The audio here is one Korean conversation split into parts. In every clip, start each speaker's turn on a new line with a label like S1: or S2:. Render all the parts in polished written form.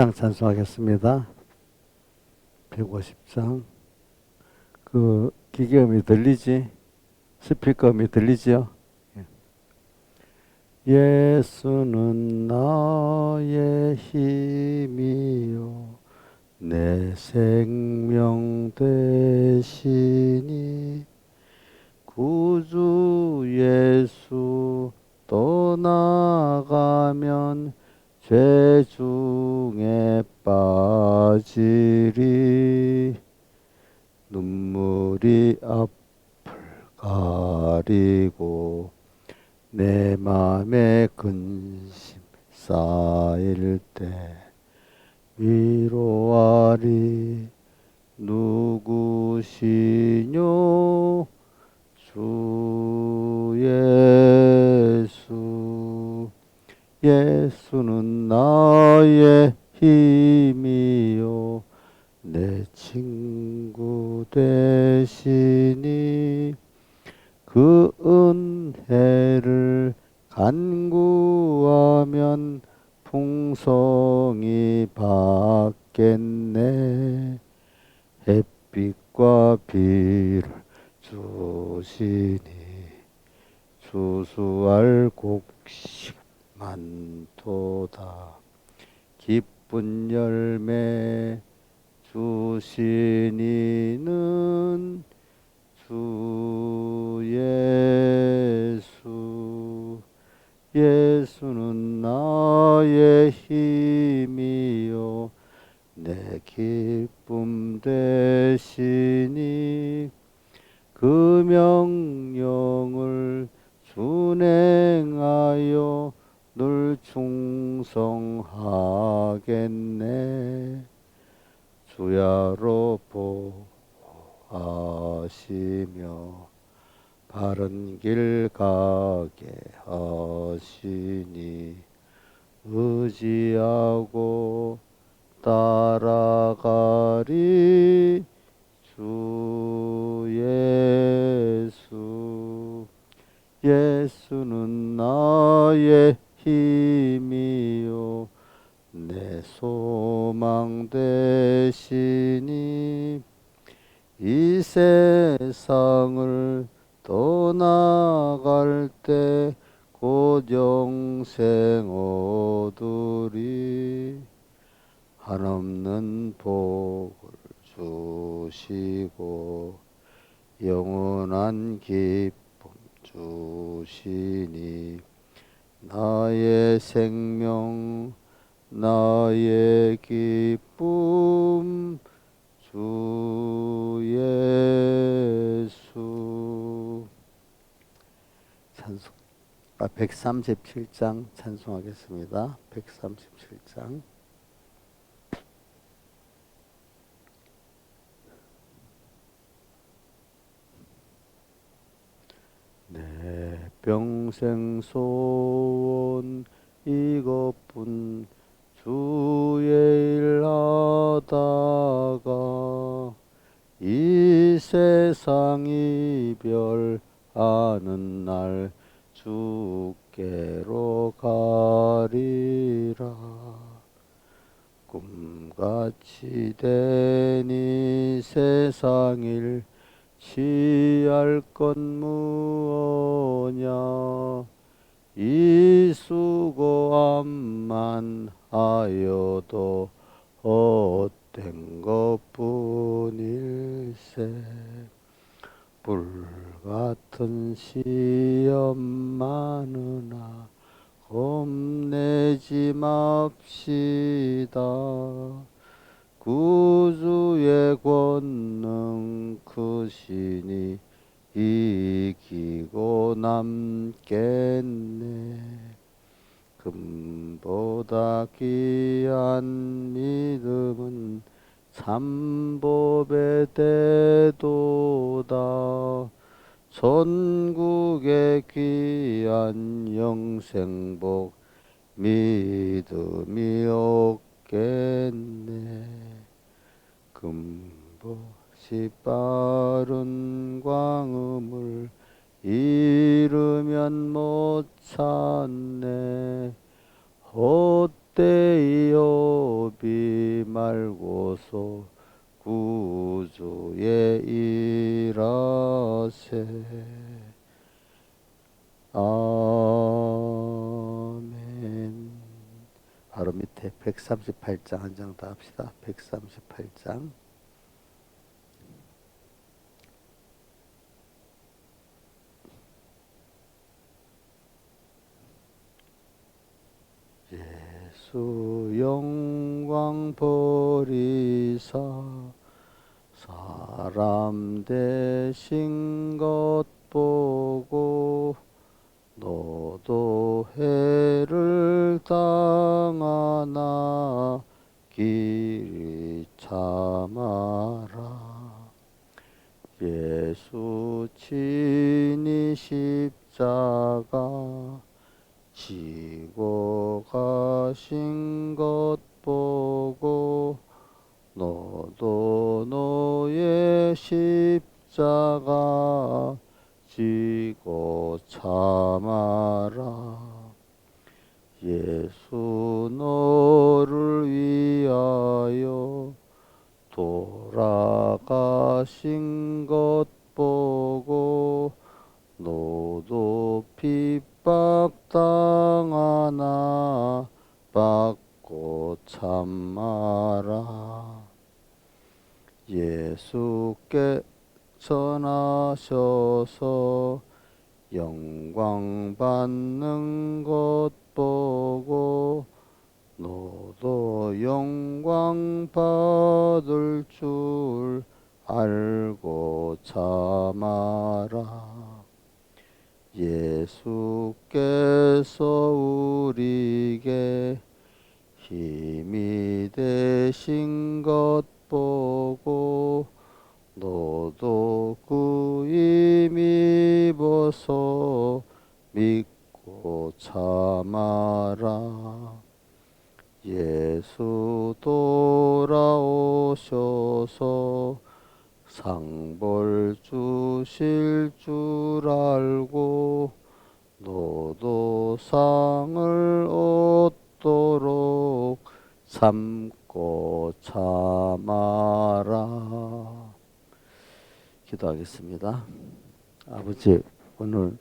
S1: 장 찬송하겠습니다. 150장. 그 기계음이 들리지? 스피커음이 들리지요? 예수는 나의 힘이요 내 생명 되시니 구주 예수 떠나가면 죄 중에 빠지리 눈물이 앞을 가리고 내 맘에 근심 쌓일 때 위로하리 누구시뇨 주 예수 예수는 나의 힘이요 내 친구 되시니 그 은혜를 간구하면 풍성이 받겠네 햇빛과 비를 주시니 주수할 곡식 많도다 기쁜 열매 주시니는 주 예수 예수는 나의 힘이요 내 기쁨 되시니 그 명령을 준행하여 늘 충성하겠네 주야로 보호하시며 바른 길 가게 하시니 의지하고 따라가리 주 예수 예수는 나의 힘이요 내 소망 되시니 이 세상을 떠나갈 때 곧 영생 얻으리 한없는 복을 주시고 영원한 기쁨 주시니 나의 생명 나의 기쁨 주 예수 찬송 137장 찬송하겠습니다. 137장 내 평생 소원 이것뿐 주의 일 하다가 이 세상 이별하는 날 주께로 가리라 꿈같이 된 이 세상 일 취할 것 무엇냐 이 수고함만 하여도 헛된 것뿐일세 불같은 시험 많으나 겁내지 맙시다 구주의 권능 크시니 이기고 남겠네 금보다 귀한 믿음은 참법의 대도다 천국의 귀한 영생복 믿음이 없겠네 금보시 빠른 광음을 이르면 못 찾네 헛되이 업이 알고서 구주에 일하세. 아멘. 바로 밑에 138장 한 장 더 합시다. 138장. 예수 영광 버리사 사람 되신 것 보고 너도 해를 당하나 길이 참아라. 예수 친히 십자가 지고 가신 것 보고 너도 너의 십자가 지고 참아라. 예수 너를 위하여 돌아가신 것 보고 너도 핍박당하나 받고 참아라. 예수께 전하셔서 영광 받는 것 보고 너도 영광 받을 줄 알고 참아라. 예수께서 우리에게 힘이 되신 것 보고 너도 그 힘 입어서 믿고 참아라. 예수 돌아오셔서 상벌 주실 줄 알고 너도 상을 얻도록 참고 참아라. 기도하겠습니다. 아버지, 오늘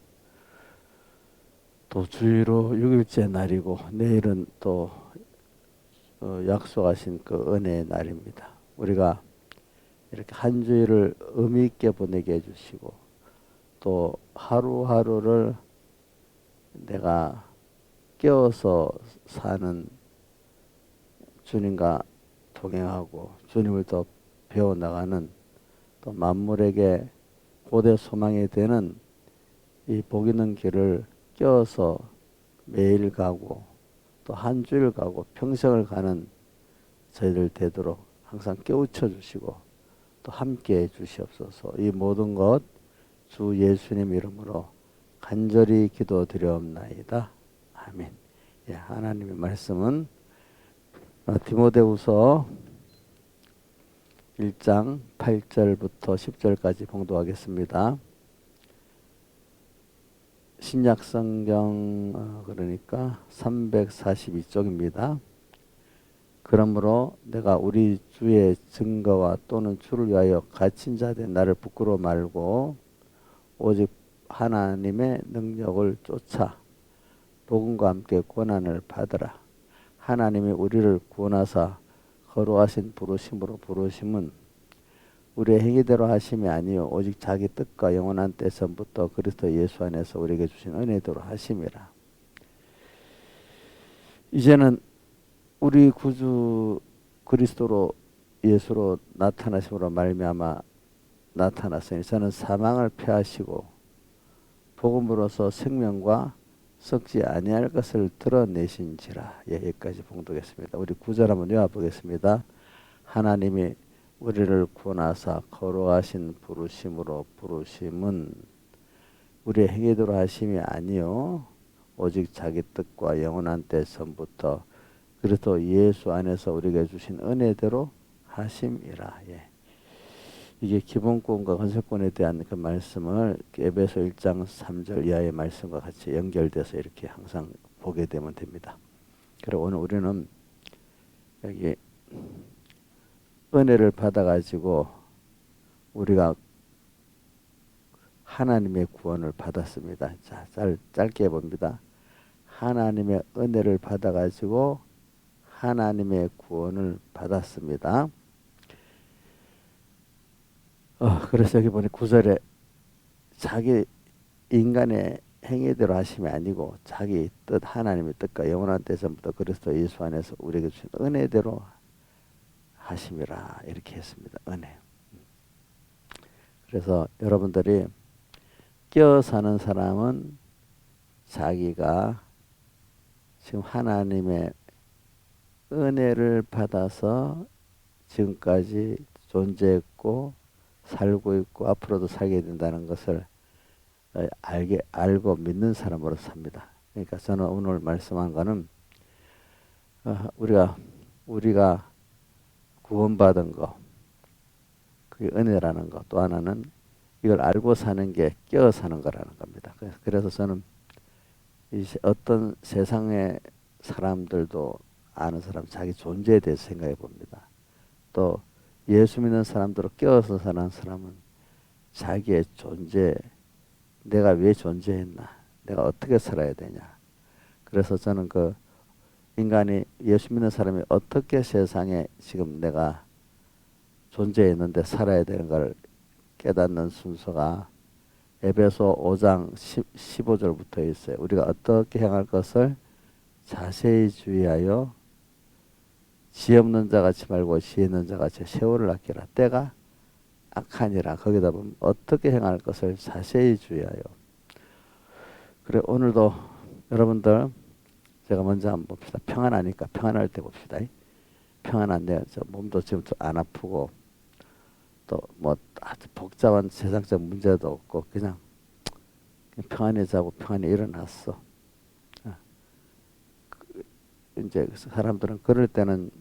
S1: 또 주일로 6일째 날이고 내일은 또 약속하신 그 은혜의 날입니다. 우리가 이렇게 한 주일을 의미 있게 보내게 해주시고 또 하루하루를 내가 깨어서 사는 주님과 동행하고 주님을 더 배워나가는 또 만물에게 고대 소망이 되는 이 복 있는 길을 깨어서 매일 가고 또 한 주일 가고 평생을 가는 저희들 되도록 항상 깨우쳐 주시고 또 함께 해 주시옵소서. 이 모든 것 주 예수님 이름으로 간절히 기도드려옵나이다. 아멘. 예, 하나님의 말씀은 디모데후서 1장 8절부터 10절까지 봉독하겠습니다. 신약성경 그러니까 342쪽입니다. 그러므로 내가 우리 주의 증거와 또는 주를 위하여 갇힌 자 된 나를 부끄러워 말고 오직 하나님의 능력을 쫓아 복음과 함께 고난을 받으라. 하나님이 우리를 구원하사 거룩하신 부르심으로 부르심은 우리의 행위대로 하심이 아니요 오직 자기 뜻과 영원한 때선부터 그리스도 예수 안에서 우리에게 주신 은혜대로 하심이라. 이제는 우리 구주 그리스도로 예수로 나타나심으로 말미암아 나타났으니 저는 사망을 패하시고 복음으로서 생명과 썩지 아니할 것을 드러내신지라. 예, 여기까지 봉독했습니다. 우리 구절 한번 외워보겠습니다. 하나님이 우리를 구원하사 거룩하신 부르심으로 부르심은 우리의 행위대로 하심이 아니요 오직 자기 뜻과 영원한 때 전부터 그리스도 예수 안에서 우리에게 주신 은혜대로 하심이라. 예. 이게 기본권과 건설권에 대한 그 말씀을 에베소 1장 3절 이하의 말씀과 같이 연결돼서 이렇게 항상 보게 되면 됩니다. 그리고 오늘 우리는 여기 은혜를 받아가지고 우리가 하나님의 구원을 받았습니다. 자, 짧게 해봅니다. 하나님의 은혜를 받아가지고 하나님의 구원을 받았습니다. 그래서 여기 보니 9절에 자기 인간의 행위대로 하심이 아니고 자기 뜻 하나님의 뜻과 영원한 때전부터 그리스도 예수 안에서 우리에게 주신 은혜대로 하심이라 이렇게 했습니다. 은혜. 그래서 여러분들이 끼어 사는 사람은 자기가 지금 하나님의 은혜를 받아서 지금까지 존재했고 살고 있고 앞으로도 살게 된다는 것을 알고 믿는 사람으로 삽니다. 그러니까 저는 오늘 말씀한 거는 우리가 구원받은 거, 그게 은혜라는 거. 또 하나는 이걸 알고 사는 게 끼어 사는 거라는 겁니다. 그래서 저는 어떤 세상의 사람들도 아는 사람 자기 존재에 대해서 생각해 봅니다. 또 예수 믿는 사람들로 끼어서 사는 사람은 자기의 존재, 내가 왜 존재했나, 내가 어떻게 살아야 되냐. 그래서 저는 그 인간이 예수 믿는 사람이 어떻게 세상에 지금 내가 존재했는데 살아야 되는 걸 깨닫는 순서가 에베소 5장 15절부터 있어요. 우리가 어떻게 행할 것을 자세히 주의하여 지혜 없는 자 같이 말고 지혜 있는 자 같이 세월을 아끼라. 때가 악하니라. 거기다 보면 어떻게 행할 것을 자세히 주의하여. 그래 오늘도 여러분들 제가 먼저 한번 봅시다. 평안하니까 평안할 때 봅시다. 평안한데 저 몸도 지금 안 아프고 또 뭐 아주 복잡한 세상적 문제도 없고 그냥 평안히 자고 평안히 일어났어. 이제 사람들은 그럴 때는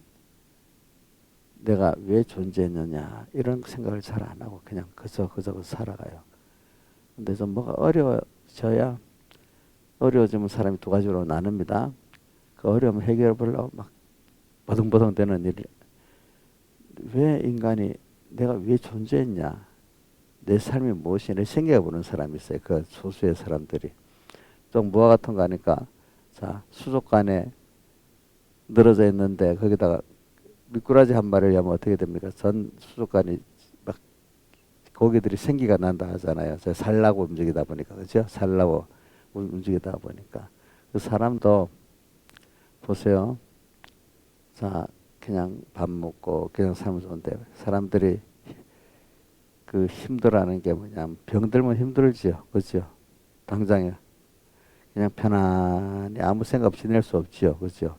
S1: 내가 왜 존재했느냐 이런 생각을 잘 안 하고 그냥 그저 살아가요. 근데 좀 뭐가 어려워지면 사람이 두 가지로 나눕니다. 그 어려움을 해결해 보려고 막 버둥버둥 되는 일이, 왜 인간이 내가 왜 존재했냐, 내 삶이 무엇이냐 생각해 보는 사람이 있어요. 그 소수의 사람들이. 좀 무화 같은 거 하니까 자 수족관에 늘어져 있는데 거기다가 미꾸라지 한 마리를 하면 어떻게 됩니까? 전 수족관이 막 고기들이 생기가 난다 하잖아요. 저 살라고 움직이다 보니까, 그죠? 살라고 움직이다 보니까 그 사람도 보세요. 자 그냥 밥 먹고 그냥 살면 좋은데 사람들이 그 힘들어하는 게 뭐냐면 병들면 힘들지요, 그죠? 당장에 그냥 편안히 아무 생각 없이 지낼 수 없지요, 그죠?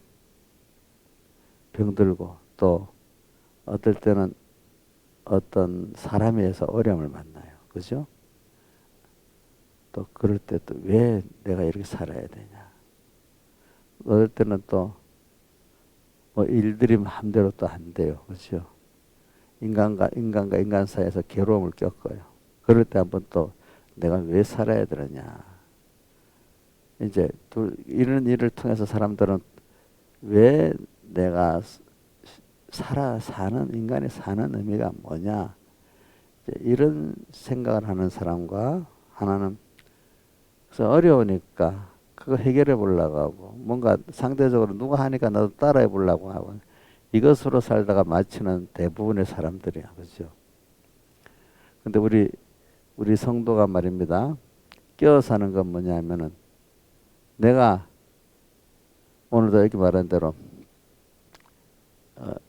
S1: 병들고 또 어떨 때는 어떤 사람에 의해서 어려움을 만나요, 그죠? 또 그럴 때 또 왜 내가 이렇게 살아야 되냐. 어떨 때는 또 뭐 일들이 마음대로 또 안 돼요, 그죠? 인간과 인간 사이에서 괴로움을 겪어요. 그럴 때 한번 또 내가 왜 살아야 되느냐. 이제 이런 일을 통해서 사람들은 왜 내가 인간이 사는 의미가 뭐냐. 이런 생각을 하는 사람과 하나는 그래서 어려우니까 그거 해결해 보려고 하고 뭔가 상대적으로 누가 하니까 나도 따라해 보려고 하고 이것으로 살다가 마치는 대부분의 사람들이야, 그죠? 근데 우리 성도가 말입니다. 끼어 사는 건 뭐냐면은 내가 오늘도 여기 말한 대로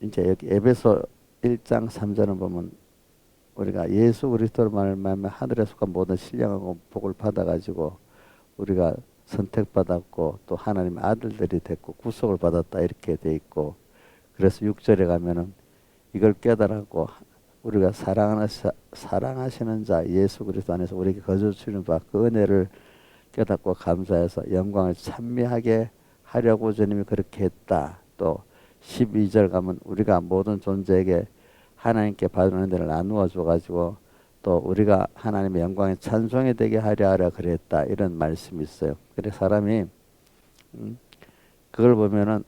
S1: 이제 여기 에베소 1장 3절을 보면 우리가 예수 그리스도로 말미암아 하늘에 속한 모든 신령하고 복을 받아가지고 우리가 선택받았고 또 하나님의 아들들이 됐고 구속을 받았다 이렇게 돼 있고, 그래서 6절에 가면은 이걸 깨달았고 우리가 사랑하시는 자 예수 그리스도 안에서 우리에게 거저 주는 바 그 은혜를 깨닫고 감사해서 영광을 찬미하게 하려고 주님이 그렇게 했다. 또 12절 가면 우리가 모든 존재에게 하나님께 받은 은혜를 나누어 줘가지고 또 우리가 하나님의 영광에 찬송이 되게 하려 그랬다 이런 말씀이 있어요. 그래서 사람이 그걸 보면은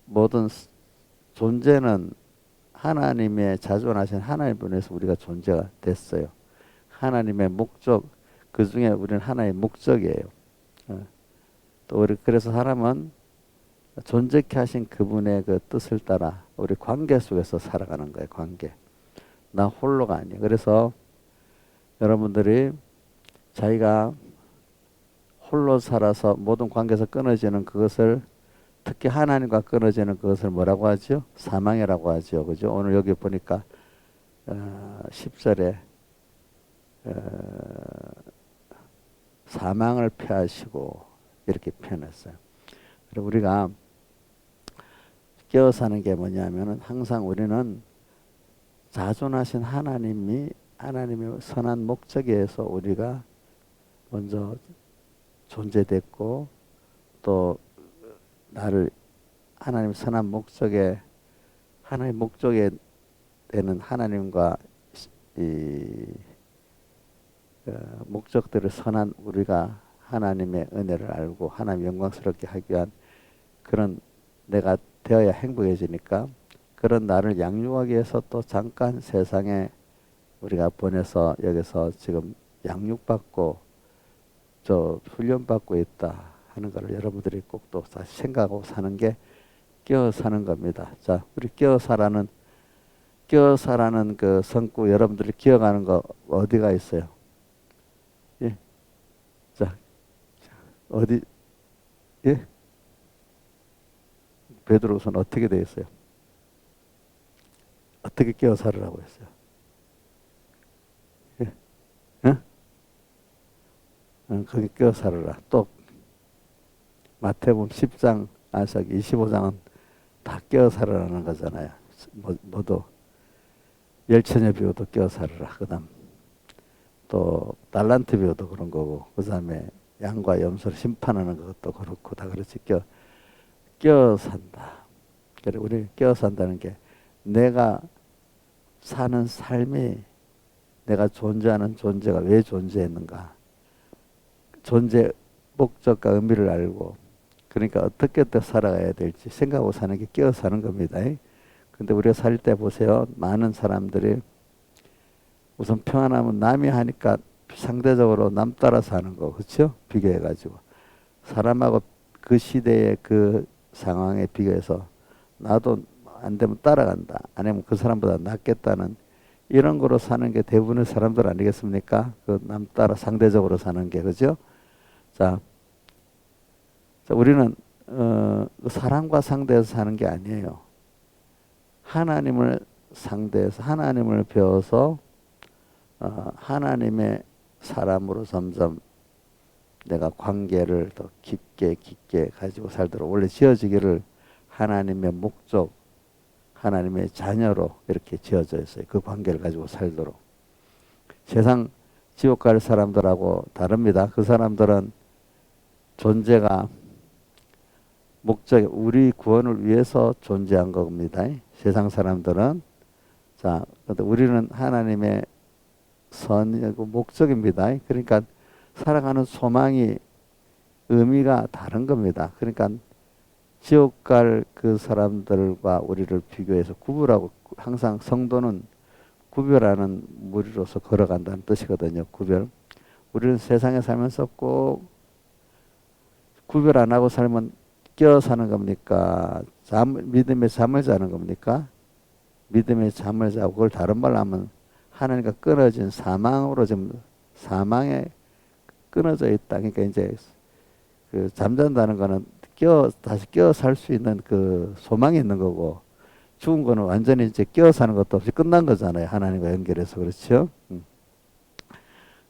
S1: 모든 존재는 하나님의 자존하신 하나님 분에서 우리가 존재가 됐어요. 하나님의 목적, 그 중에 우리는 하나의 목적이에요. 또 우리 그래서 사람은 존재케 하신 그분의 그 뜻을 따라 우리 관계 속에서 살아가는 거예요. 관계. 나 홀로가 아니에요. 그래서 여러분들이 자기가 홀로 살아서 모든 관계에서 끊어지는 그것을, 특히 하나님과 끊어지는 그것을 뭐라고 하죠? 사망이라고 하죠. 그죠? 오늘 여기 보니까 10절에 사망을 피하시고 이렇게 표현했어요. 그리고 우리가 깨어 사는 게 뭐냐면은 항상 우리는 자존하신 하나님의 선한 목적에 의해서 우리가 먼저 존재됐고, 또 나를 하나님 선한 목적에, 하나님 목적에 되는 하나님과 이 목적들을 선한 우리가 하나님의 은혜를 알고 하나님 영광스럽게 하기 위한 그런 내가 되어야 행복해지니까, 그런 나를 양육하기 위해서 또 잠깐 세상에 우리가 보내서 여기서 지금 양육받고 저 훈련받고 있다 하는 것을 여러분들이 꼭 또 다시 생각하고 사는 게 깨어 사는 겁니다. 자, 우리 깨어 사라는 그 성구 여러분들이 기억하는 거 어디가 있어요? 예. 자, 어디? 예? 베드로서는 어떻게 되어 있어요? 어떻게 깨어 살으라고 했어요? 예? 거기 깨어 살으라. 또 마태복음 10장, 저기 25장은 다 깨어 살으라는 거잖아요. 모두 열처녀 비유도 깨어 살으라. 그다음 또 달란트 비유도 그런 거고, 그다음에 양과 염소를 심판하는 것도 그렇고 다 그렇지. 깨어 산다. 그래, 우리 깨어 산다는 게 내가 사는 삶이, 내가 존재하는 존재가 왜 존재했는가, 존재 목적과 의미를 알고, 그러니까 어떻게 더 살아가야 될지 생각하고 사는 게 깨어 사는 겁니다. 근데 우리가 살 때 보세요. 많은 사람들이 우선 평안하면 남이 하니까 상대적으로 남 따라 사는 거, 그렇죠? 비교해가지고 사람하고 그 시대의 그 상황에 비교해서 나도 안 되면 따라간다, 아니면 그 사람보다 낫겠다는 이런 거로 사는 게 대부분의 사람들 아니겠습니까? 그 남 따라 상대적으로 사는 게, 그죠? 자, 우리는 사람과 상대해서 사는 게 아니에요. 하나님을 상대해서, 하나님을 배워서 하나님의 사람으로 점점 내가 관계를 더 깊게 가지고 살도록, 원래 지어지기를 하나님의 목적, 하나님의 자녀로 이렇게 지어져 있어요. 그 관계를 가지고 살도록. 세상 지옥 갈 사람들하고 다릅니다. 그 사람들은 존재가 목적, 우리 구원을 위해서 존재한 겁니다. 세상 사람들은. 자, 근데 우리는 하나님의 선이고 목적입니다. 그러니까 살아가는 소망이, 의미가 다른 겁니다. 그러니까 지옥 갈 그 사람들과 우리를 비교해서 구분하고, 항상 성도는 구별하는 무리로서 걸어간다는 뜻이거든요. 구별. 우리는 세상에 살면서 꼭 구별 안 하고 살면 깨어 사는 겁니까? 믿음의 잠을 자는 겁니까? 믿음의 잠을 자고, 그걸 다른 말로 하면 하나님과 끊어진 사망으로, 좀 사망에 끊어져 있다. 그러니까 이제 그 잠잔다는 거는 다시 깨어 살 수 있는 그 소망이 있는 거고, 죽은 거는 완전히 이제 깨어 사는 것도 없이 끝난 거잖아요. 하나님과 연결해서. 그렇죠?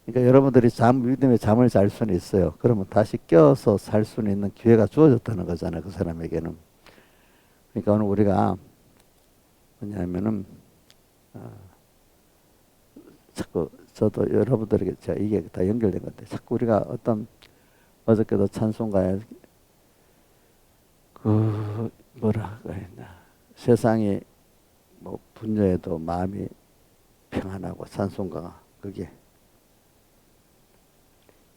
S1: 그러니까 여러분들이 믿음의 잠을 잘 수는 있어요. 그러면 다시 깨어서 살 수는 있는 기회가 주어졌다는 거잖아요. 그 사람에게는. 그러니까 오늘 우리가 뭐냐면은 자꾸 저도 여러분들에게 제가 이게 다 연결된 건데, 자꾸 우리가 어떤, 어저께도 찬송가에 그 뭐라 그랬나, 세상이 뭐 분노해도 마음이 평안하고, 찬송가가 그게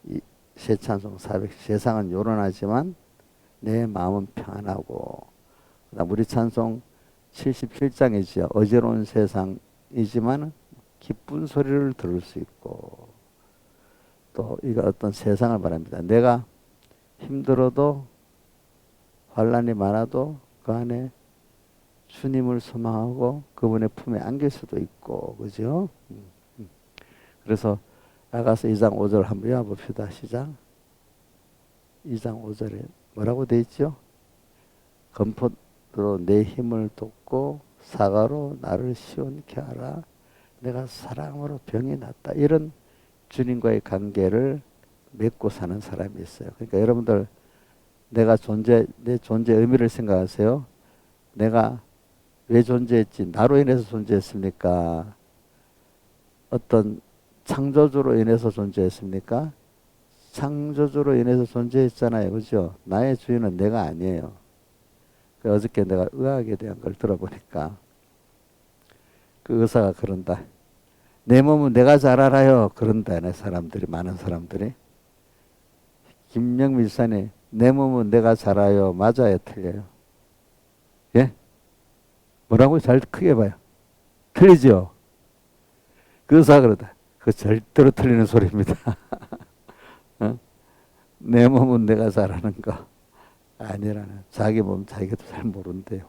S1: 이 새 찬송 400, 세상은 요란하지만 내 마음은 평안하고, 그다음 우리 찬송 77장이지요. 어지러운 세상이지만 기쁜 소리를 들을 수 있고, 또 이거 어떤 세상을 말합니다. 내가 힘들어도 환난이 많아도 그 안에 주님을 소망하고 그분의 품에 안길 수도 있고, 그죠? 그래서 아가서 2장 5절 한번 외워봅시다. 시작. 2장 5절에 뭐라고 돼 있죠? 검포로 내 힘을 돕고 사과로 나를 시원케 하라. 내가 사랑으로 병이 낫다. 이런 주님과의 관계를 맺고 사는 사람이 있어요. 그러니까 여러분들 내 존재 의미를 생각하세요. 내가 왜 존재했지? 나로 인해서 존재했습니까? 어떤 창조주로 인해서 존재했습니까? 창조주로 인해서 존재했잖아요. 그죠? 나의 주인은 내가 아니에요. 어저께 내가 의학에 대한 걸 들어보니까 그 의사가 그런다. 내 몸은 내가 잘 알아요. 그런다. 사람들이, 많은 사람들이. 김영민 사님, 내 몸은 내가 잘 알아요. 맞아요? 틀려요? 예? 뭐라고? 잘 크게 봐요. 틀리죠? 그 의사가 그러다. 그거 절대로 틀리는 소리입니다. 어? 내 몸은 내가 잘 아는 거 아니라는. 자기 몸 자기도 잘 모른대요.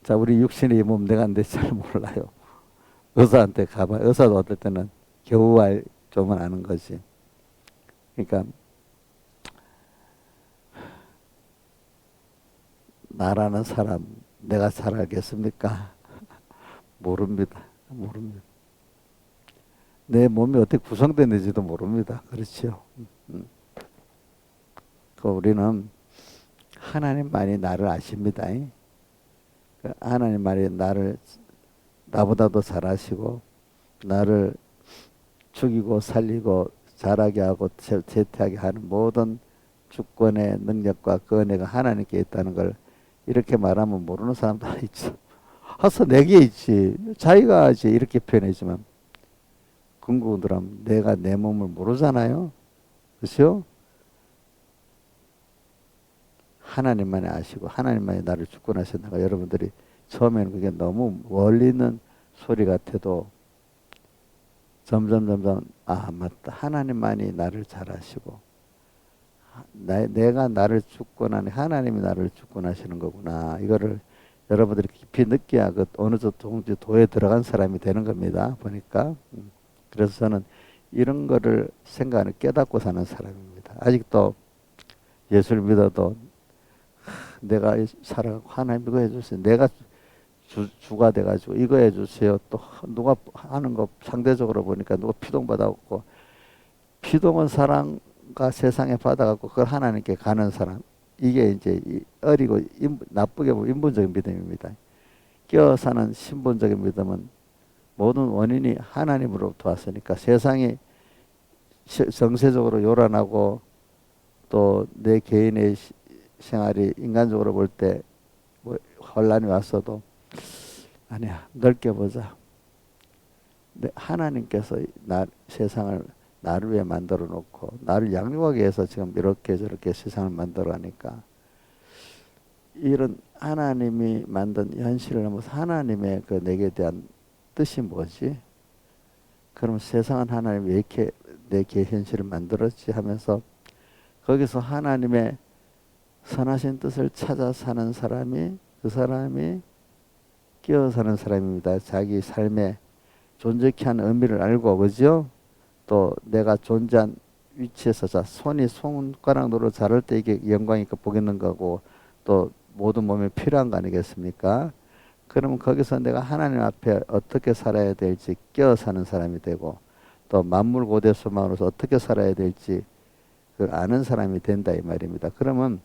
S1: 자, 우리 육신의 몸 내가 내 잘 몰라요. 의사한테 가봐. 의사도 어떨 때는 겨우 좀은 아는 거지. 그러니까 나라는 사람 내가 잘 알겠습니까? 모릅니다. 모릅니다. 내 몸이 어떻게 구성되는지도 모릅니다. 그렇죠? 그 우리는 하나님만이 나를 아십니다. 하나님만이 나보다도 잘 아시고 나를 죽이고 살리고 자라게 하고 재태하게 하는 모든 주권의 능력과 그 은혜가 하나님께 있다는 걸 이렇게 말하면 모르는 사람도 있죠. 하서 내게 있지. 자기가 하지. 이렇게 표현하지만 궁극으로는 내가 내 몸을 모르잖아요. 그렇죠? 하나님만이 아시고 하나님만이 나를 주권하신다가 여러분들이 처음에는 그게 너무 멀리 있는 소리 같아도 점점 아 맞다. 하나님만이 나를 잘 아시고 내가 나를 주권하는 하나님이 나를 주권하시는 거구나. 이거를 여러분들이 깊이 느껴야 그 어느 정도 도에 들어간 사람이 되는 겁니다. 보니까. 그래서 저는 이런 거를 생각하는 깨닫고 사는 사람입니다. 아직도 예수를 믿어도 내가 살아가고 하나님 이거 해주세요. 내가 주가 돼가지고 이거 해주세요. 또 누가 하는 거 상대적으로 보니까 누가 피동 받아갖고 피동은 사랑과 세상에 받아갖고 그걸 하나님께 가는 사람. 이게 이제 어리고 나쁘게 보면 인본적인 믿음입니다. 끼어 사는 신본적인 믿음은 모든 원인이 하나님으로부터 왔으니까 세상이 정세적으로 요란하고 또 내 개인의 생활이 인간적으로 볼 때 뭐 혼란이 왔어도 아니야, 넓게 보자. 하나님께서 세상을 나를 위해 만들어 놓고 나를 양육하기 위해서 지금 이렇게 저렇게 세상을 만들어 가니까 이런 하나님이 만든 현실을 넘어서 하나님의 그 내게 대한 뜻이 뭐지? 그럼 세상은 하나님이 왜 이렇게 내게 현실을 만들었지 하면서 거기서 하나님의 선하신 뜻을 찾아 사는 사람이 그 사람이 끼어 사는 사람입니다. 자기 삶의 존재케 하는 의미를 알고 그죠? 또 내가 존재한 위치에서 손이 손가락으로 자를 때 이게 영광이 보이는 거고 또 모든 몸에 필요한 거 아니겠습니까? 그러면 거기서 내가 하나님 앞에 어떻게 살아야 될지 끼어 사는 사람이 되고 또 만물 고대 소망으로서 어떻게 살아야 될지 그걸 아는 사람이 된다 이 말입니다. 그러면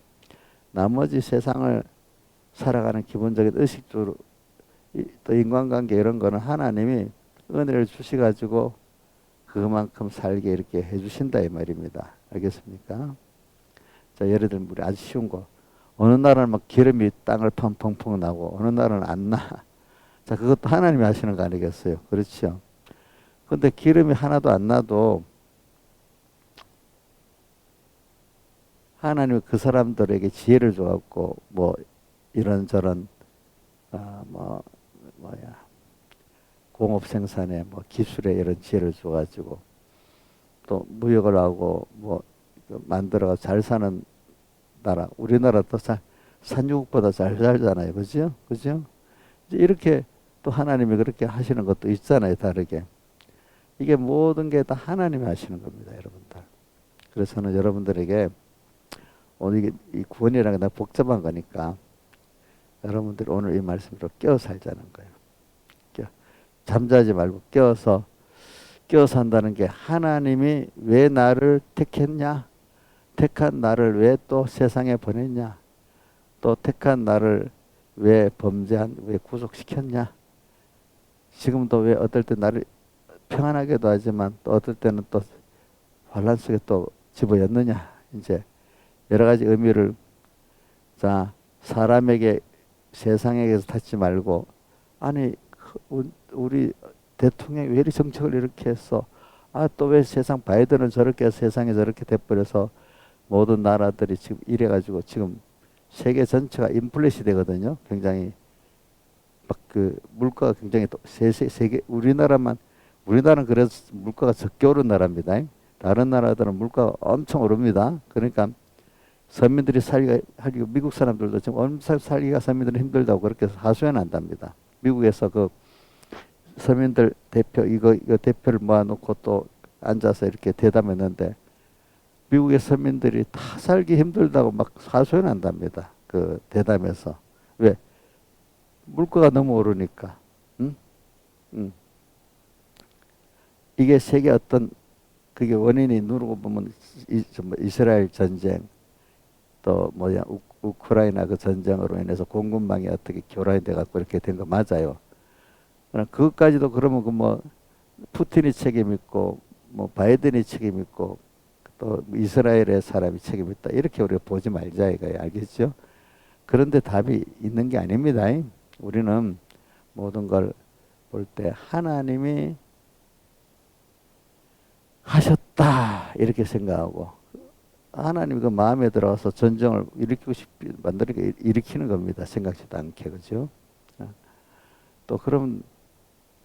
S1: 나머지 세상을 살아가는 기본적인 의식주로 또 인간관계 이런 거는 하나님이 은혜를 주셔가지고 그만큼 살게 이렇게 해주신다 이 말입니다. 알겠습니까? 자, 예를 들면 우리 아주 쉬운 거. 어느 날은 막 기름이 땅을 펑펑펑 나고 어느 날은 안 나. 자, 그것도 하나님이 하시는 거 아니겠어요? 그렇죠? 근데 기름이 하나도 안 나도 하나님이 그 사람들에게 지혜를 줘갖고 뭐 이런저런 뭐 뭐야 공업 생산에 뭐 기술에 이런 지혜를 줘가지고 또 무역을 하고 뭐 만들어가 잘 사는 나라, 우리나라 또 산유국보다 잘 살잖아요, 그죠? 그죠? 이제 이렇게 또 하나님이 그렇게 하시는 것도 있잖아요, 다르게. 이게 모든 게 다 하나님이 하시는 겁니다, 여러분들. 그래서 저는 여러분들에게 오늘 이게 이 구원이라는 게 너무 복잡한 거니까 여러분들이 오늘 이 말씀으로 깨어 살자는 거예요. 잠자지 말고 깨어 산다는 게 하나님이 왜 나를 택했냐? 택한 나를 왜 또 세상에 보냈냐? 또 택한 나를 왜 구속시켰냐? 지금도 왜 어떨 때 나를 평안하게도 하지만 또 어떨 때는 또 환란 속에 또 집어였느냐? 이제 여러 가지 의미를 자 사람에게 세상에게서 찾지 말고 아니 우리 대통령이 왜 이렇게 정책을 이렇게 했어? 아 또 왜 세상 바이든은 저렇게 해서 세상에 저렇게 돼버려서 모든 나라들이 지금 이래가지고 지금 세계 전체가 인플레 시대거든요. 굉장히 막 그 물가가 굉장히 또 세계 우리나라는 그래서 물가가 적게 오른 나라입니다. 다른 나라들은 물가가 엄청 오릅니다. 그러니까 서민들이 살기가 미국 사람들도 지금 엄청 살기가 서민들이 힘들다고 그렇게 하소연한답니다. 미국에서 그 서민들 대표 이거 대표를 모아놓고 또 앉아서 이렇게 대담했는데 미국의 서민들이 다 살기 힘들다고 막 하소연한답니다. 그 대담에서 왜 물가가 너무 오르니까. 응? 응. 이게 세계 어떤 그게 원인이 누르고 보면 이스라엘 전쟁 또 뭐야 우크라이나 그 전쟁으로 인해서 공급망이 어떻게 교란이 돼 갖고 이렇게 된 거 맞아요. 그것까지도 그러면 그 뭐 푸틴이 책임 있고 뭐 바이든이 책임 있고 또 이스라엘의 사람이 책임 있다 이렇게 우리가 보지 말자 이거예요. 알겠죠? 그런데 답이 있는 게 아닙니다. 우리는 모든 걸 볼 때 하나님이 하셨다 이렇게 생각하고 하나님이 그 마음에 들어와서 전쟁을 일으키고 싶이 만드는 일으키는 겁니다. 생각지도 않게 그죠? 또 그럼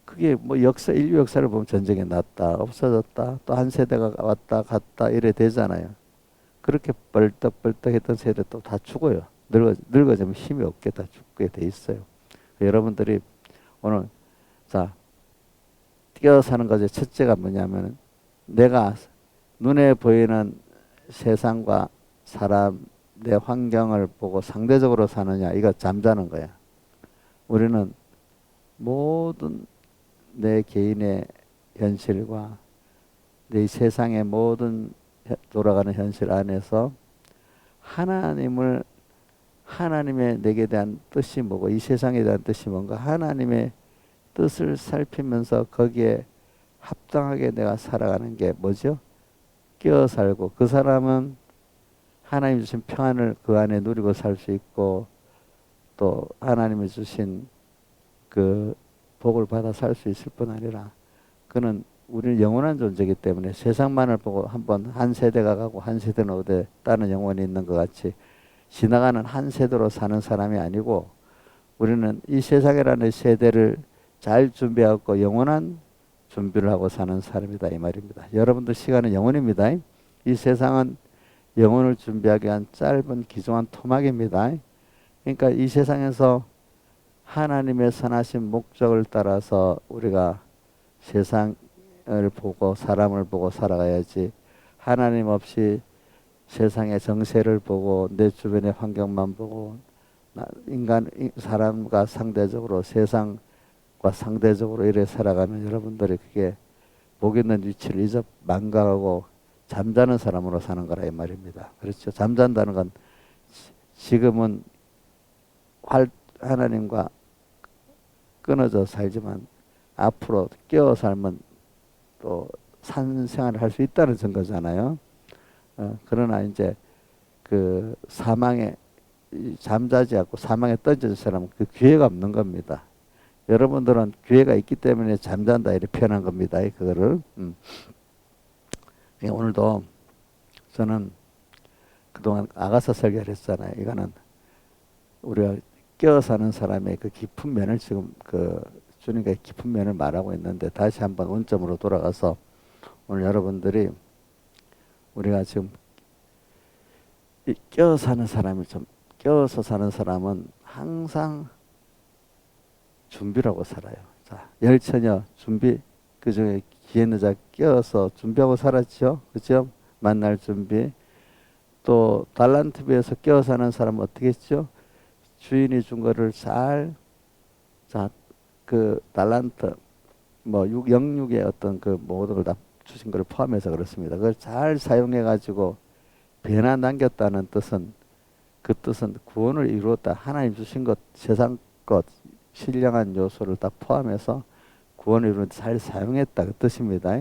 S1: 그게 뭐 인류 역사를 보면 전쟁이 났다 없어졌다 또 한 세대가 왔다 갔다 이래 되잖아요. 그렇게 벌떡벌떡 했던 세대 또 다 죽어요. 늙어지면 힘이 없게 다 죽게 돼 있어요. 여러분들이 오늘 자 뛰어 사는 것의 첫째가 뭐냐면 내가 눈에 보이는 세상과 사람 내 환경을 보고 상대적으로 사느냐 이거 잠자는 거야. 우리는 모든 내 개인의 현실과 내 세상의 모든 돌아가는 현실 안에서 하나님의 내게 대한 뜻이 뭐고 이 세상에 대한 뜻이 뭔가 하나님의 뜻을 살피면서 거기에 합당하게 내가 살아가는 게 뭐죠? 끼어 살고 그 사람은 하나님 주신 평안을 그 안에 누리고 살 수 있고 또 하나님이 주신 그 복을 받아 살 수 있을 뿐 아니라 그는 우리는 영원한 존재이기 때문에 세상만을 보고 한번 한 세대가 가고 한 세대는 어디 다른 영혼이 있는 것 같이 지나가는 한 세대로 사는 사람이 아니고 우리는 이 세상이라는 세대를 잘 준비하고 영원한 준비를 하고 사는 사람이다 이 말입니다. 여러분들 시간은 영원입니다. 이 세상은 영혼을 준비하기 위한 짧은 기중한 토막입니다. 그러니까 이 세상에서 하나님의 선하신 목적을 따라서 우리가 세상을 보고 사람을 보고 살아가야지 하나님 없이 세상의 정세를 보고 내 주변의 환경만 보고 사람과 상대적으로 세상과 상대적으로 이래 살아가면 여러분들이 그게 복 있는 위치를 잊어 망각하고 잠자는 사람으로 사는 거라 이 말입니다. 그렇죠? 잠잔다는 건 지금은 하나님과 끊어져 살지만 앞으로 깨어 살면 또 산 생활을 할 수 있다는 증거잖아요. 그러나 이제 그 사망에 잠자지 않고 사망에 던져진 사람은 그 기회가 없는 겁니다. 여러분들은 기회가 있기 때문에 잠잔다 이렇게 표현한 겁니다. 그거를 오늘도 저는 그동안 아가서 설교를 했잖아요. 이거는 우리가 깨어 사는 사람의 그 깊은 면을 지금 그 주님의 깊은 면을 말하고 있는데, 다시 한번 원점으로 돌아가서 오늘 여러분들이 우리가 지금 깨어 사는 사람이 좀 깨어서 사는 사람은 항상 준비라고 살아요. 자, 열처녀 준비, 그 중에 기회는 자 깨어서 준비하고 살았죠. 그죠? 만날 준비. 또 달란트 비에서 깨어 사는 사람은 어떻게 했죠? 주인이 준 거를 잘, 자, 그 달란트 뭐 영육의 어떤 그 모든 걸 다 주신 것을 포함해서 그렇습니다. 그걸 잘 사용해 가지고 배나 남겼다는 뜻은, 그 뜻은 구원을 이루었다. 하나님 주신 것, 세상 것, 신령한 요소를 다 포함해서 구원을 이루는 데 잘 사용했다 그 뜻입니다.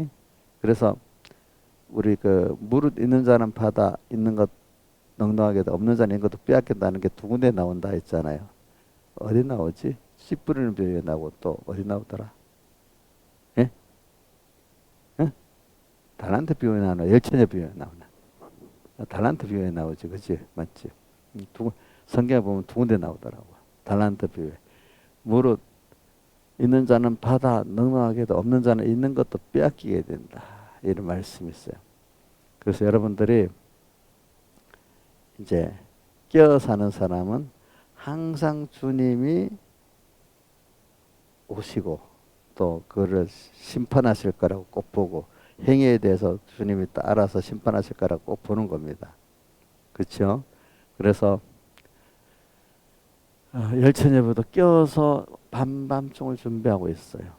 S1: 그래서 우리 그 무릇 있는 자는 받아, 있는 것 넉넉하게도 없는 자는 있는 것도 빼앗긴다는 게 두 군데 나온다 했잖아요. 어디 나오지? 씨 뿌리는 비유에 나오고 또 어디 나오더라? 예? 예? 달란트 비유에 나오나? 열처녀 비유에 나오나? 달란트 비유에 나오지, 그치? 맞지? 성경에 보면 두 군데 나오더라고. 달란트 비유에. 무릇 있는 자는 받아 넉넉하게도 없는 자는 있는 것도 빼앗기게 된다. 이런 말씀이 있어요. 그래서 여러분들이 이제 깨어 사는 사람은 항상 주님이 오시고 또 그를 심판하실 거라고 꼭 보고, 행위에 대해서 주님이 알아서 심판하실 거라고 꼭 보는 겁니다. 그렇죠? 그래서 열처녀부도 깨어서 밤밤중을 준비하고 있어요.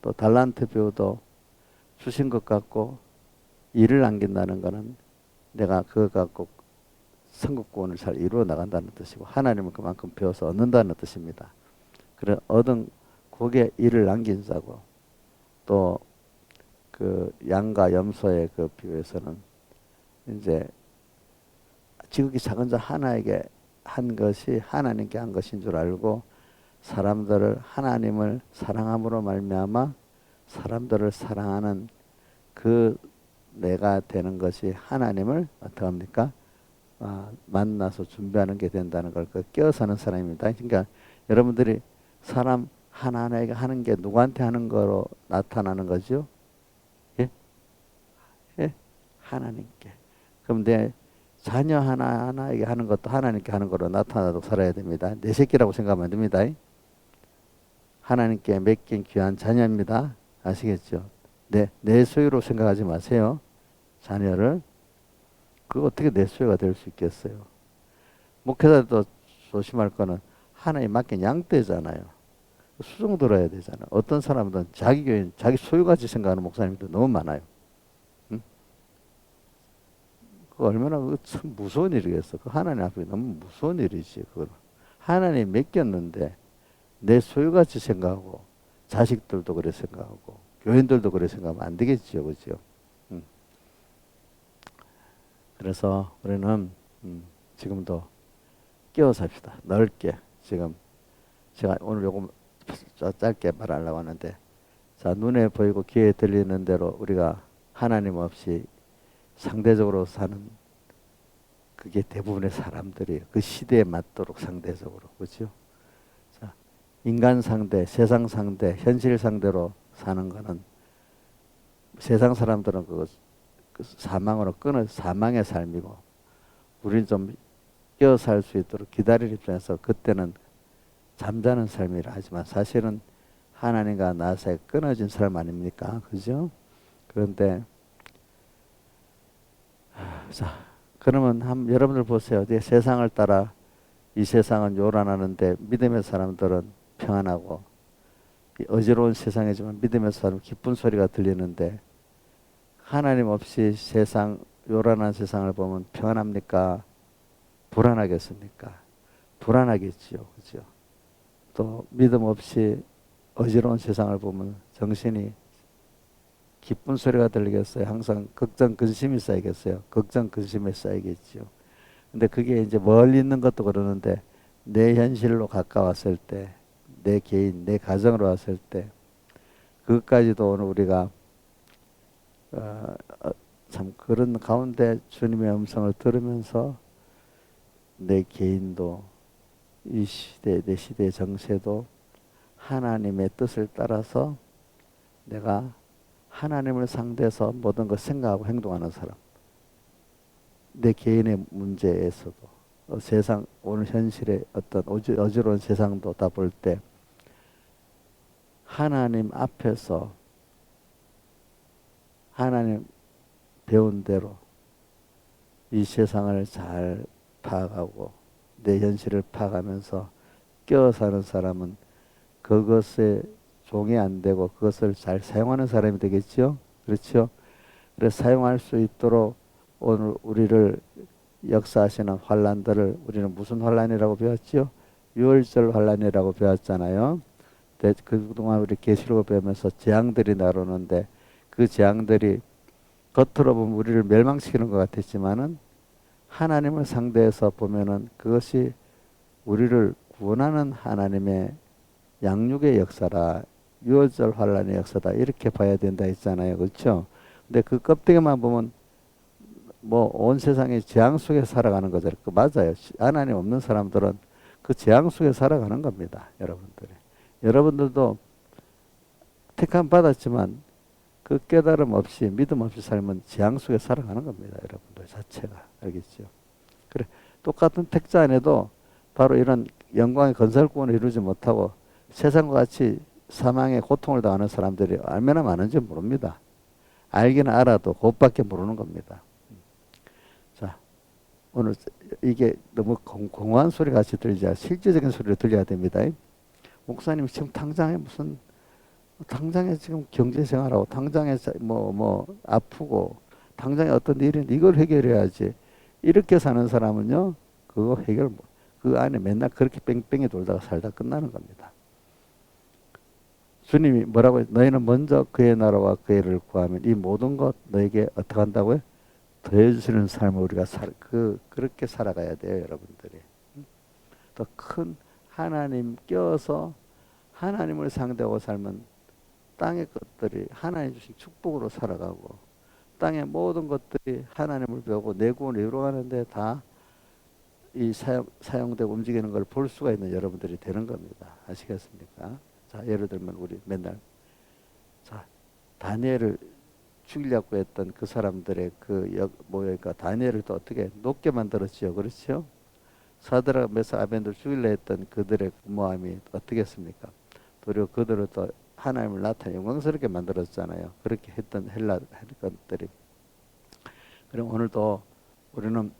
S1: 또 달란트 비유도 주신 것 같고 일을 남긴다는 것은 내가 그거 갖고 선국구원을 잘 이루어 나간다는 뜻이고, 하나님은 그만큼 배워서 얻는다는 뜻입니다. 그래 얻은 거기에 일을 남긴 자고, 또 그 양과 염소의 그 비유에서는 이제 지극히 작은 자 하나에게 한 것이 하나님께 한 것인 줄 알고, 사람들을 하나님을 사랑함으로 말미암아 사람들을 사랑하는 그 내가 되는 것이 하나님을 어떻게 합니까? 만나서 준비하는 게 된다는 걸 그 깨어서는 사람입니다. 그러니까 여러분들이 사람 하나하나에게 하는 게 누구한테 하는 거로 나타나는 거죠? 예? 예? 하나님께. 그럼 내 자녀 하나하나에게 하는 것도 하나님께 하는 거로 나타나도록 살아야 됩니다. 내 새끼라고 생각하면 안 됩니다. 하나님께 맡긴 귀한 자녀입니다. 아시겠죠? 내 소유로 생각하지 마세요. 자녀를. 그거 어떻게 내 소유가 될 수 있겠어요? 목회자도 조심할 거는 하나님 맡긴 양떼잖아요. 수종 들어야 되잖아요. 어떤 사람들은 자기 교인, 자기 소유같이 생각하는 목사님도 너무 많아요. 응? 그 얼마나 참 무서운 일이겠어. 그 하나님 앞에 너무 무서운 일이지. 그걸 하나님 맡겼는데 내 소유같이 생각하고, 자식들도 그래 생각하고 교인들도 그래 생각하면 안 되겠지요, 그죠? 음. 그래서 우리는 지금도 끼워 삽시다. 넓게. 지금 제가 오늘 요거 짧게 말하려고 하는데, 자, 눈에 보이고 귀에 들리는 대로 우리가 하나님 없이 상대적으로 사는, 그게 대부분의 사람들이 그 시대에 맞도록 상대적으로, 그렇죠? 자, 인간 상대, 세상 상대, 현실 상대로 사는 거는 세상 사람들은 그 사망으로 끊어 사망의 삶이고, 우리는 좀 깨어 살 수 있도록 기다릴 입장에서 그때는 잠자는 삶이라 하지만 사실은 하나님과 나 사이에 끊어진 삶 아닙니까? 그죠? 그런데 자, 그러면 여러분들 보세요. 이제 세상을 따라 이 세상은 요란하는데 믿음의 사람들은 평안하고, 이 어지러운 세상이지만 믿음의 사람은 기쁜 소리가 들리는데, 하나님 없이 세상 요란한 세상을 보면 평안합니까? 불안하겠습니까? 불안하겠지요. 그죠? 또 믿음 없이 어지러운 세상을 보면 정신이 기쁜 소리가 들리겠어요? 항상 걱정 근심이 쌓이겠어요? 걱정 근심이 쌓이겠죠. 근데 그게 이제 멀리 있는 것도 그러는데 내 현실로 가까웠을 때, 내 개인, 내 가정으로 왔을 때, 그것까지도 오늘 우리가 어, 참 그런 가운데 주님의 음성을 들으면서 내 개인도 이 시대, 내 시대의 정세도 하나님의 뜻을 따라서 내가 하나님을 상대해서 모든 걸 생각하고 행동하는 사람. 내 개인의 문제에서도 세상 오늘 현실의 어떤 어지러운 세상도 다 볼 때 하나님 앞에서 하나님 배운 대로 이 세상을 잘 파악하고 내 현실을 파악하면서 끼어 사는 사람은 그것에 종이 안 되고 그것을 잘 사용하는 사람이 되겠죠. 그렇죠. 그래서 사용할 수 있도록 오늘 우리를 역사하시는 환란들을 우리는 무슨 환란이라고 배웠죠? 유월절 환란이라고 배웠잖아요. 그동안 우리 계시록을 배우면서 재앙들이 나오는데 그 재앙들이 겉으로 보면 우리를 멸망시키는 것 같았지만은 하나님을 상대해서 보면은 그것이 우리를 구원하는 하나님의 양육의 역사라, 유월절 환란의 역사다, 이렇게 봐야 된다 했잖아요. 그렇죠? 근데 그 껍데기만 보면 뭐 온 세상이 재앙 속에 살아가는 거죠. 그 맞아요. 하나님 없는 사람들은 그 재앙 속에 살아가는 겁니다. 여러분들이. 여러분들도 택함 받았지만 그 깨달음 없이 믿음 없이 살면 재앙 속에 살아가는 겁니다. 여러분들 자체가. 알겠죠? 그래. 똑같은 택자 안에도 바로 이런 영광의 건설권을 이루지 못하고 세상과 같이 사망의 고통을 당하는 사람들이 얼마나 많은지 모릅니다. 알기는 알아도 그것밖에 모르는 겁니다. 자, 오늘 이게 너무 공허한 소리 같이 들리지 않아 실제적인 소리를 들려야 됩니다. 목사님 지금 당장에 무슨 당장에 지금 경제생활하고 당장에 뭐 아프고 당장에 어떤 일이 이걸 해결해야지. 이렇게 사는 사람은요 그거 해결 그 안에 맨날 그렇게 뺑뺑이 돌다가 살다 끝나는 겁니다. 주님이 뭐라고 해요? 너희는 먼저 그의 나라와 그의 일을 구하면 이 모든 것 너에게 어떻게 한다고요? 더해주시는 삶을 우리가 그렇게 살아가야 돼요, 여러분들이. 더 큰 하나님 껴서 하나님을 상대하고 살면 땅의 것들이 하나님 주신 축복으로 살아가고 땅의 모든 것들이 하나님을 배우고 내 구원을 이루어가는데 다 이 사용되고 움직이는 걸 볼 수가 있는 여러분들이 되는 겁니다. 아시겠습니까? 자, 예를 들면 우리 맨날 자 다니엘을 죽이려고 했던 그 사람들의 뭐랄까 다니엘을 또 어떻게 높게 만들었지요, 그렇죠? 사드락 메삭 아벤을 죽이려 했던 그들의 모함이 어떻게 했습니까? 도리어 그들을 또 하나님을 나타내 영광스럽게 만들었잖아요. 그렇게 했던 헬라 것들이. 그럼 오늘도 우리는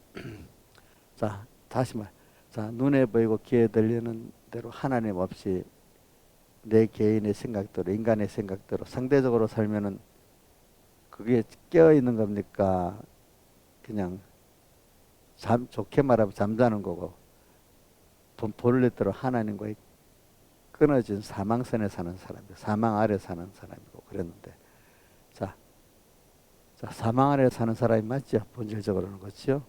S1: 자 다시 자 눈에 보이고 귀에 들리는 대로 하나님 없이 내 개인의 생각대로 인간의 생각대로 상대적으로 살면은 그게 깨어 있는 겁니까? 그냥 좋게 말하면 잠자는 거고 본래대로 하나님과의 끊어진 사망선에 사는 사람이고 사망 아래 사는 사람이고 그랬는데 자 사망 아래 사는 사람이 맞죠? 본질적으로는 그렇죠?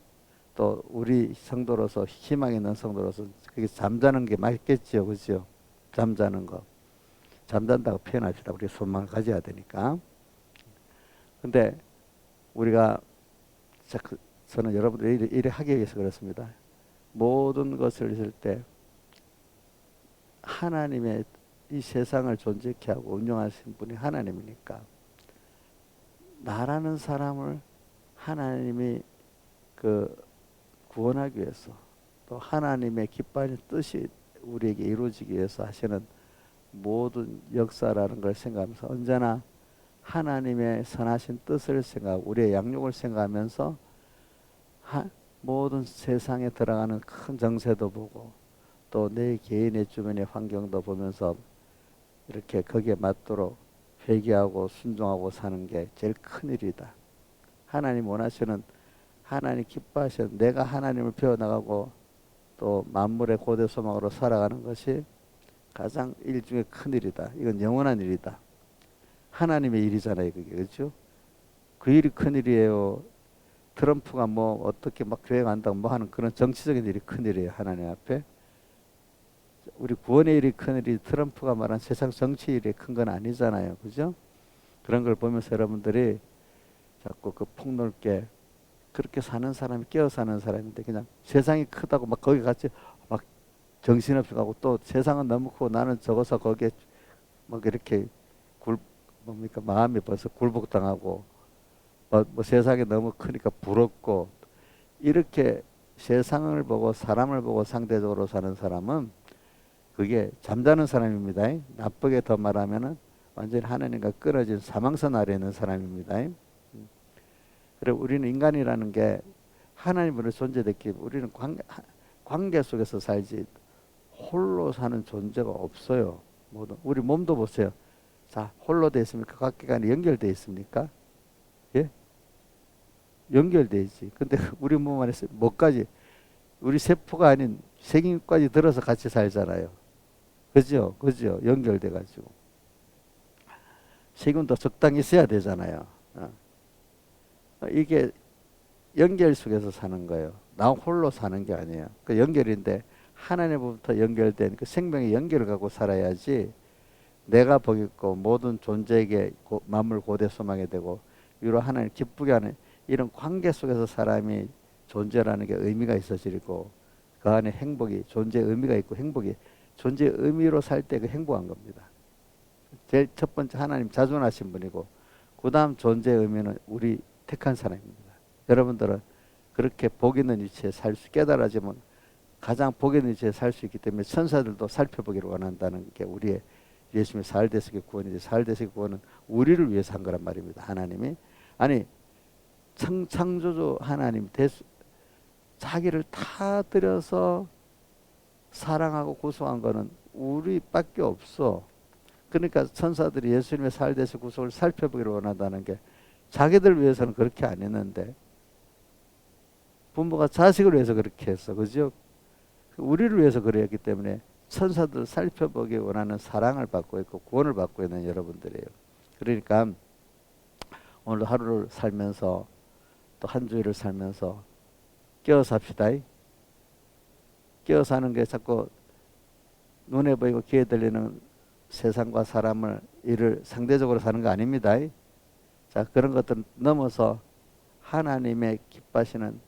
S1: 또 우리 성도로서 희망 있는 성도로서 그게 잠자는 게 맞겠죠, 그렇죠? 잠자는 거 잠잔다고 표현합시다. 우리 소망을 가져야 되니까. 근데 우리가 저는 여러분들 이래 하기 위해서 그렇습니다. 모든 것을 있을 때 하나님의 이 세상을 존재케 하고 운영하신 분이 하나님이니까 나라는 사람을 하나님이 구원하기 위해서 또 하나님의 기뻐하는 뜻이 우리에게 이루어지기 위해서 하시는 모든 역사라는 걸 생각하면서 언제나 하나님의 선하신 뜻을 생각하고 우리의 양육을 생각하면서 모든 세상에 들어가는 큰 정세도 보고 또 내 개인의 주변의 환경도 보면서 이렇게 거기에 맞도록 회개하고 순종하고 사는 게 제일 큰 일이다. 하나님 원하시는 하나님 기뻐하시는 내가 하나님을 배워나가고 또 만물의 고대 소망으로 살아가는 것이 가장 일 중에 큰 일이다. 이건 영원한 일이다. 하나님의 일이잖아요, 그게. 그렇죠? 그 일이 큰 일이에요. 트럼프가 뭐 어떻게 막 교회 간다고 뭐 하는 그런 정치적인 일이 큰 일이에요, 하나님 앞에. 우리 구원의 일이 큰 일이 트럼프가 말한 세상 정치 일이 큰 건 아니잖아요. 그죠? 그런 걸 보면서 여러분들이 자꾸 그 폭넓게 그렇게 사는 사람이 깨어 사는 사람인데 그냥 세상이 크다고 막 거기 같이 막 정신없이 가고 또 세상은 너무 크고 나는 적어서 거기에 뭐 이렇게 뭡니까 마음이 벌써 굴복당하고 뭐 세상이 너무 크니까 부럽고 이렇게 세상을 보고 사람을 보고 상대적으로 사는 사람은 그게 잠자는 사람입니다. 나쁘게 더 말하면은 완전히 하나님과 끊어진 사망선 아래 있는 사람입니다. 그래 우리는 인간이라는 게 하나님으로 존재됐기 우리는 관계 속에서 살지 홀로 사는 존재가 없어요. 모두 우리 몸도 보세요. 자, 홀로 돼 있습니까? 각기간에 연결돼 있습니까? 예? 연결돼 있지. 근데 우리 몸 안에서 뭐까지 우리 세포가 아닌 세균까지 들어서 같이 살잖아요. 그죠? 그죠? 연결돼 가지고 세균도 적당히 있어야 되잖아요. 이게 연결 속에서 사는 거예요. 나 홀로 사는 게 아니에요. 그 연결인데 하나님부터 연결된 그 생명의 연결을 갖고 살아야지 내가 보겠고 모든 존재에게 만물 고대 소망이 되고 위로 하나님 기쁘게 하는 이런 관계 속에서 사람이 존재라는 게 의미가 있어지고 그 안에 행복이 존재의 의미가 있고 행복이 존재의 의미로 살 때 그 행복한 겁니다. 제일 첫 번째 하나님 자존하신 분이고 그 다음 존재의 의미는 우리 택한 사람입니다. 여러분들은 그렇게 복 있는 위치에 살 수 깨달아지면 가장 복 있는 위치에 살 수 있기 때문에 천사들도 살펴보기를 원한다는 게 우리의 예수님의 사흘대속의 구원이지. 사흘대속의 구원은 우리를 위해서 한 거란 말입니다. 하나님이 아니 창조주 하나님 자기를 다 들여서 사랑하고 구속한 거는 우리밖에 없어. 그러니까 천사들이 예수님의 사흘대속 구속을 살펴보기를 원한다는 게 자기들 위해서는 그렇게 안 했는데 부모가 자식을 위해서 그렇게 했어. 그죠? 우리를 위해서 그랬기 때문에 천사들 살펴보기 원하는 사랑을 받고 있고 구원을 받고 있는 여러분들이에요. 그러니까 오늘 하루를 살면서 또 한 주일을 살면서 깨어 삽시다. 깨어 사는 게 자꾸 눈에 보이고 귀에 들리는 세상과 사람을 일을 상대적으로 사는 거 아닙니다. 자, 그런 것들 넘어서 하나님의 기뻐하시는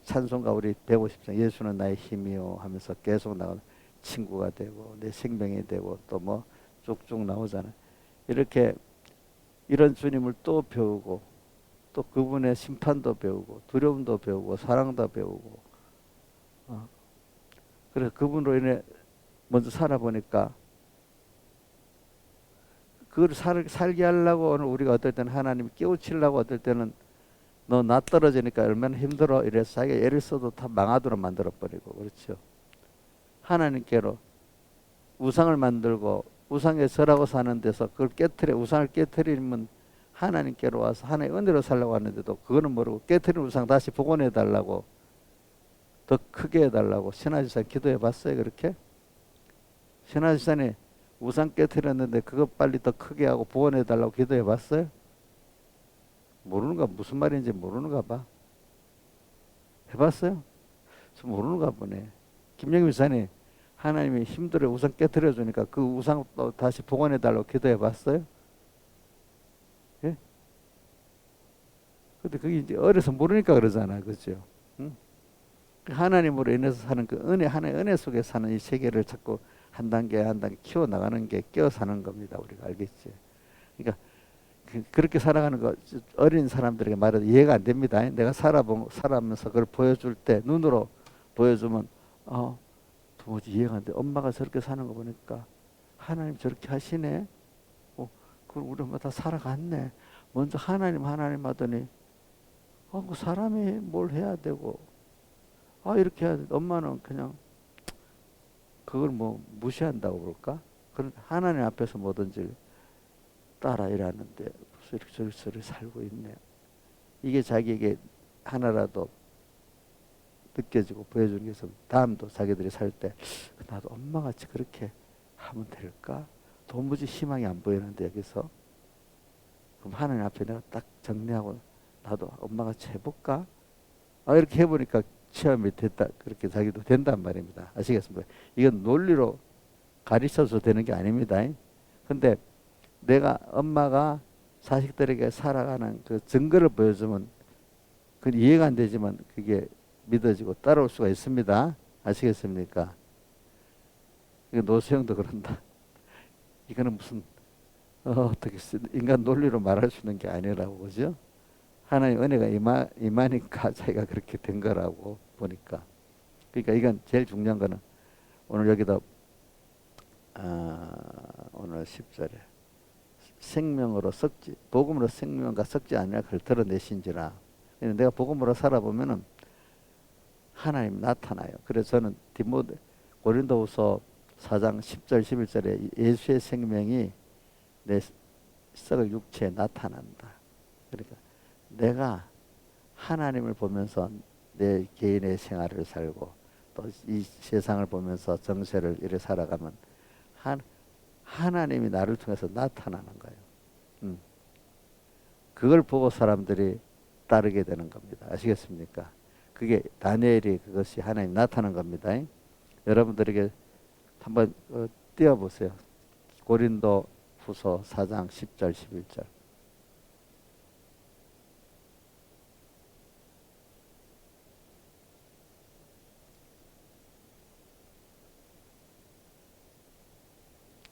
S1: 찬송가 우리 150장 예수는 나의 힘이요 하면서 계속 나오는 친구가 되고 내 생명이 되고 또 뭐 쭉쭉 나오잖아요. 이렇게 이런 주님을 또 배우고 또 그분의 심판도 배우고 두려움도 배우고 사랑도 배우고 그래서 그분으로 인해 먼저 살아보니까 그걸 살게 하려고 오늘 우리가 어떨 때는 하나님 깨우치려고 어떨 때는 너 나 떨어지니까 얼마나 힘들어 이래서 자기가 애를 써도 다 망하도록 만들어버리고 그렇죠. 하나님께로 우상을 만들고 우상에 절하고 사는 데서 그걸 우상을 깨트리면 하나님께로 와서 하나님의 은혜로 살려고 하는데도 그거는 모르고 깨트린 우상 다시 복원해 달라고 더 크게 해달라고 신하지산 기도해 봤어요? 그렇게? 신하지산이 우상 깨트렸는데 그거 빨리 더 크게 하고 복원해 달라고 기도해 봤어요? 모르는가? 무슨 말인지 모르는가 봐. 해봤어요? 저 모르는가 보네. 김영민 사님 하나님이 힘들어 우상 깨트려 주니까 그 우상 또 다시 복원해 달라고 기도해 봤어요? 예? 근데 그게 이제 어려서 모르니까 그러잖아. 그죠? 응? 하나님으로 인해서 사는 그 은혜, 하나님의 은혜 속에 사는 이 세계를 자꾸 한 단계 한 단계 키워나가는 게 깨어 사는 겁니다. 우리가 알겠지? 그러니까 그렇게 살아가는 거 어린 사람들에게 말해도 이해가 안 됩니다. 내가 살아면서 그걸 보여줄 때 눈으로 보여주면 도무지 이해가 안 돼. 엄마가 저렇게 사는 거 보니까 하나님 저렇게 하시네. 그럼 우리 엄마 다 살아갔네. 먼저 하나님 하더니 그 사람이 뭘 해야 되고 이렇게 해야 돼. 엄마는 그냥 그걸 뭐 무시한다고 그럴까? 그런 하나님 앞에서 뭐든지 따라 일하는데 무슨 이렇게 저렇게 살고 있네. 이게 자기에게 하나라도 느껴지고 보여주는 게 있으면 다음도 자기들이 살 때 나도 엄마같이 그렇게 하면 될까? 도무지 희망이 안 보이는데 여기서 그럼 하나님 앞에 내가 딱 정리하고 나도 엄마같이 해볼까? 이렇게 해보니까 체험이 됐다. 그렇게 자기도 된단 말입니다. 아시겠습니까? 이건 논리로 가르쳐서 되는 게 아닙니다. 근데 내가 엄마가 자식들에게 살아가는 그 증거를 보여주면 그 이해가 안 되지만 그게 믿어지고 따라올 수가 있습니다. 아시겠습니까? 이거 노수영도 그런다. 이거는 무슨 어떻게 인간 논리로 말할 수 있는 게 아니라고 그죠? 하나님 은혜가 임하니까 자기가 그렇게 된 거라고 보니까. 그러니까 이건 제일 중요한 거는 오늘 여기다 오늘 10절에 생명으로 썩지 복음으로 생명과 썩지 아니라 그걸 드러내신지라. 내가 복음으로 살아보면은 하나님 나타나요. 그래서 저는 고린도후서 4장 10절 11절에 예수의 생명이 내 썩을 육체에 나타난다. 그러니까 내가 하나님을 보면서 내 개인의 생활을 살고 또 이 세상을 보면서 정세를 이래 살아가면 하나님이 나를 통해서 나타나는 거예요. 그걸 보고 사람들이 따르게 되는 겁니다. 아시겠습니까? 그게 다니엘이 그것이 하나님 나타난 겁니다. 여러분들에게 한번 띄워보세요. 고린도 후서 4장 10절 11절.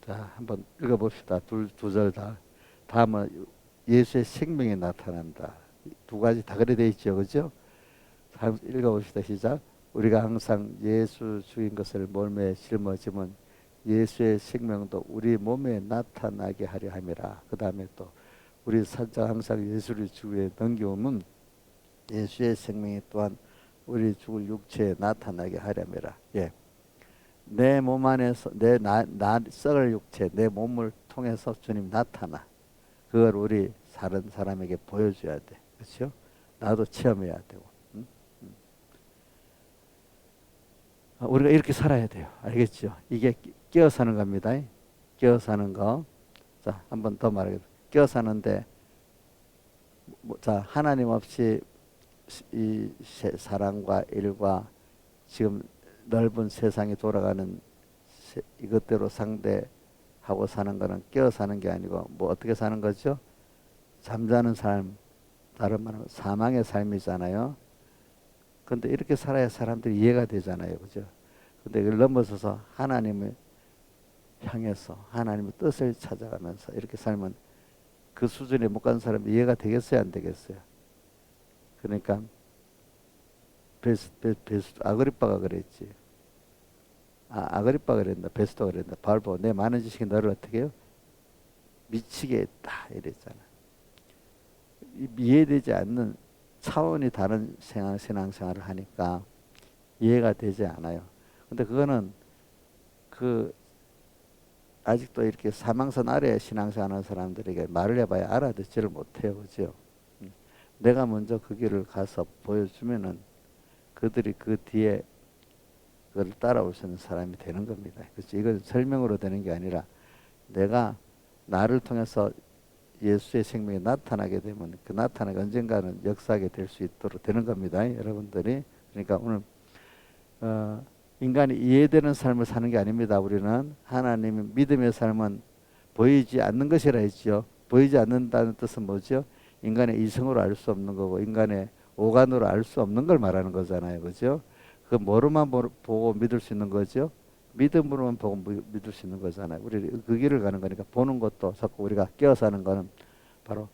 S1: 자, 한번 읽어봅시다. 두 절 다. 다음은 예수의 생명이 나타난다. 두 가지 다 그래 돼 있죠. 그죠? 읽어봅시다. 시작. 우리가 항상 예수 주인 것을 몸에 짊어지면 예수의 생명도 우리 몸에 나타나게 하려 함이라. 그 다음에 또 우리 살짝 항상 예수를 주위에 넘겨오면 예수의 생명이 또한 우리 죽을 육체에 나타나게 하려매라. 예. 내 몸 안에서 나 썩을 육체 내 몸을 통해서 주님 나타나. 그걸 우리 다른 사람에게 보여줘야 돼. 그렇죠? 나도 체험해야 되고. 우리가 이렇게 살아야 돼요. 알겠죠? 이게 끼어 사는 겁니다. 끼어 사는 거. 자, 한 번 더 말하겠습니다. 끼어 사는데 자, 하나님 없이 이 사랑과 일과 지금 넓은 세상이 돌아가는 이것대로 상대하고 사는 거는 끼어 사는 게 아니고 뭐 어떻게 사는 거죠? 잠자는 삶, 다른 말로 사망의 삶이잖아요. 근데 이렇게 살아야 사람들이 이해가 되잖아요. 그죠? 근데 이걸 넘어서서 하나님을 향해서 하나님의 뜻을 찾아가면서 이렇게 살면 그 수준에 못 간 사람이 이해가 되겠어요? 안 되겠어요? 그러니까 아그리빠가 그랬지. 아그리빠가 그랬나? 베스토가 그랬나? 바울 보고 내 많은 지식이 너를 어떻게 해요? 미치게 했다 이랬잖아. 이해되지 않는 차원이 다른 신앙생활을 하니까 이해가 되지 않아요. 근데 그거는 아직도 이렇게 사망선 아래 신앙생활하는 사람들에게 말을 해봐야 알아듣지를 못해요. 그죠? 내가 먼저 그 길을 가서 보여주면은 그들이 그 뒤에 그걸 따라올 수 있는 사람이 되는 겁니다. 그렇죠? 이건 설명으로 되는 게 아니라 내가 나를 통해서 예수의 생명이 나타나게 되면 그 나타나가 언젠가는 역사하게 될 수 있도록 되는 겁니다. 여러분들이. 그러니까 오늘 인간이 이해되는 삶을 사는 게 아닙니다. 우리는 하나님의 믿음의 삶은 보이지 않는 것이라 했죠. 보이지 않는다는 뜻은 뭐죠? 인간의 이성으로 알 수 없는 거고 인간의 오간으로 알 수 없는 걸 말하는 거잖아요. 그죠? 그 뭐로만 보고 믿을 수 있는 거죠? 믿음으로만 보고 믿을 수 있는 거잖아요. 우리 그 길을 가는 거니까 보는 것도 자꾸 우리가 깨어서 하는 거는 바로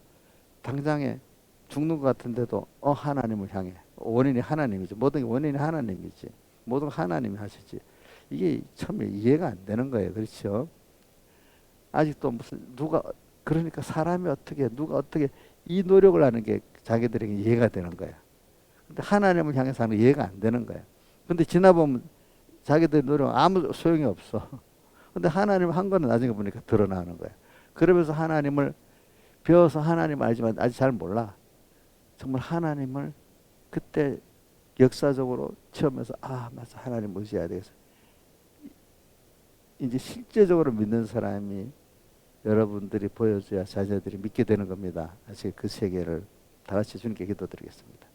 S1: 당장에 죽는 것 같은데도 하나님을 향해 원인이 하나님이죠. 모든 게 원인이 하나님이지. 모든 하나님이 하시지. 이게 처음에 이해가 안 되는 거예요. 그렇죠? 아직도 그러니까 사람이 누가 어떻게 이 노력을 하는 게 자기들에게 이해가 되는 거야. 근데 하나님을 향해서 하는 게 이해가 안 되는 거야. 근데 지나보면 자기들 노력 아무 소용이 없어. 근데 하나님 한 거는 나중에 보니까 드러나는 거야. 그러면서 하나님을 배워서 하나님을 알지만 아직 잘 몰라. 정말 하나님을 그때 역사적으로 체험해서 맞아 하나님 의지해야 되겠어. 이제 실제적으로 믿는 사람이 여러분들이 보여줘야 자녀들이 믿게 되는 겁니다. 아직 그 세계를 다 같이 주님께 기도드리겠습니다.